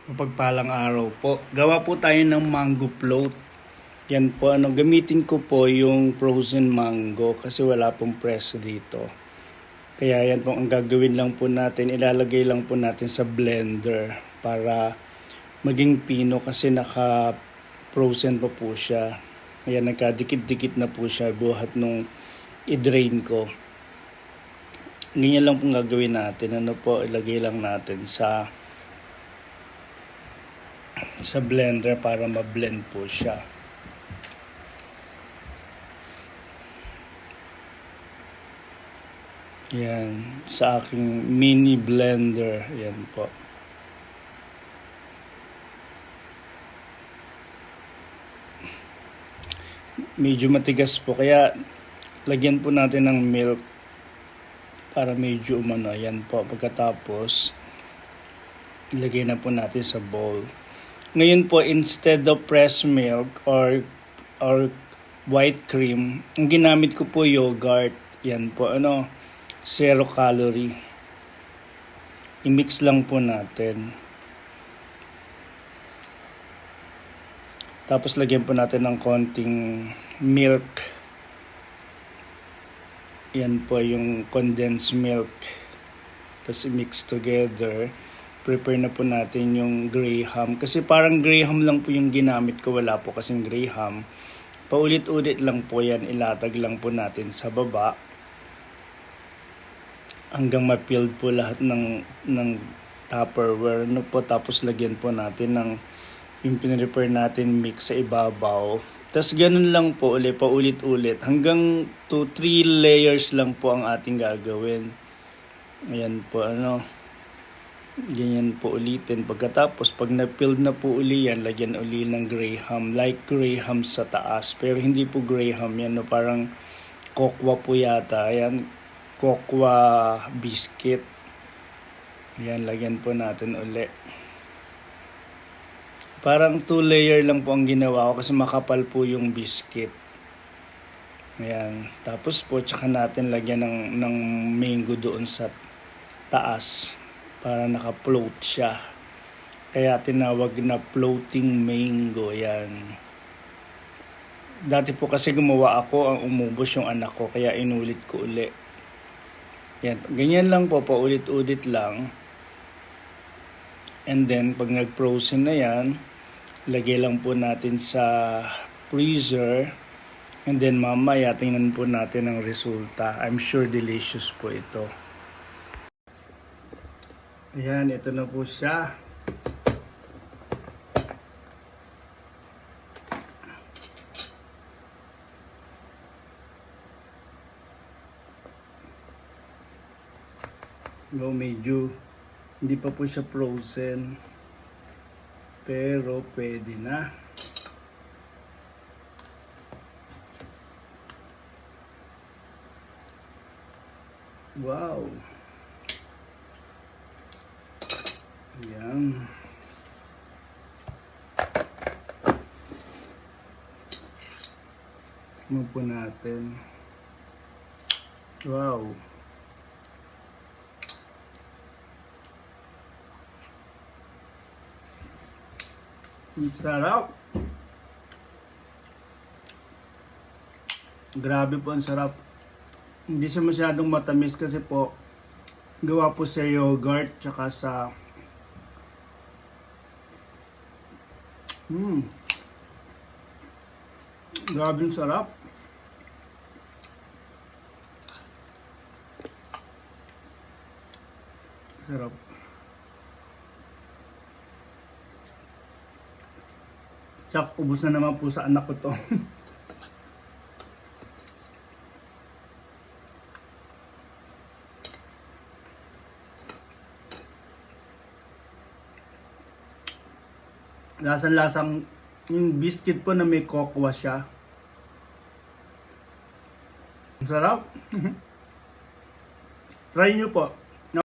Mapagpalang araw po. Gawa po tayo ng mango float. Yan po, gamitin ko po yung frozen mango kasi wala pong preso dito. Kaya yan po ang gagawin lang po natin, ilalagay lang po natin sa blender para maging pino kasi naka-frozen pa po siya. Kaya nagkadikit-dikit na po siya buhat nung i-drain ko. Ganyan lang po gagawin natin. Ilagay lang natin sa blender para ma-blend po siya. Yan, sa aking mini blender. Yan po. Medyo matigas po, kaya lagyan po natin ng milk para medyo umano. Yan po, pagkatapos ilagay na po natin sa bowl. Ngayon po, instead of fresh milk or white cream, ang ginamit ko po yogurt. Yan po, 0 calorie. I-mix lang po natin. Tapos lagyan po natin ng konting milk. Yan po yung condensed milk. Tapos i-mix together. Prepare na po natin yung graham. Kasi parang graham lang po yung ginamit ko. Wala po kasing graham. Paulit-ulit lang po yan. Ilatag lang po natin sa baba. Hanggang ma-filled po lahat ng Tupperware. Tapos lagyan po natin ng yung pinrepare natin mix sa ibabaw. Tapos ganun lang po ulit, paulit-ulit. Hanggang 2-3 layers lang po ang ating gagawin. Ayan po, ganyan po ulitin. Pagkatapos, pag na-filled na po uli yan, lagyan uli ng graham. Like graham sa taas. Pero hindi po graham yan. Parang kokwa po yata. Ayan, kokwa biscuit. Ayan, lagyan po natin uli. Parang 2 layer lang po ang ginawa ko kasi makapal po yung biscuit. Ayan. Tapos po, tsaka natin lagyan ng mango doon sa taas. Para naka-float siya. Kaya tinawag na floating mango. Yan. Dati po kasi gumawa ako, ang umubos yung anak ko. Kaya inulit ko uli. Yan. Ganyan lang po, paulit-ulit lang. And then, pag nag-frozen na yan, lagay lang po natin sa freezer. And then mamaya, tingnan po natin ang resulta. I'm sure delicious po ito. Ayan, ito na po siya. Medyo hindi pa po siya frozen. Pero pwede na. Wow. Ayan. Tignan po natin. Wow. Ang sarap. Grabe po ang sarap. Hindi siya masyadong matamis kasi po gawa po sa yogurt tsaka sa grabe ang sarap. Sarap. Tsak, ubos na naman po sa anak ko to. Lasang-lasang yung biscuit po na may kokwa siya. Ang sarap. Try nyo po.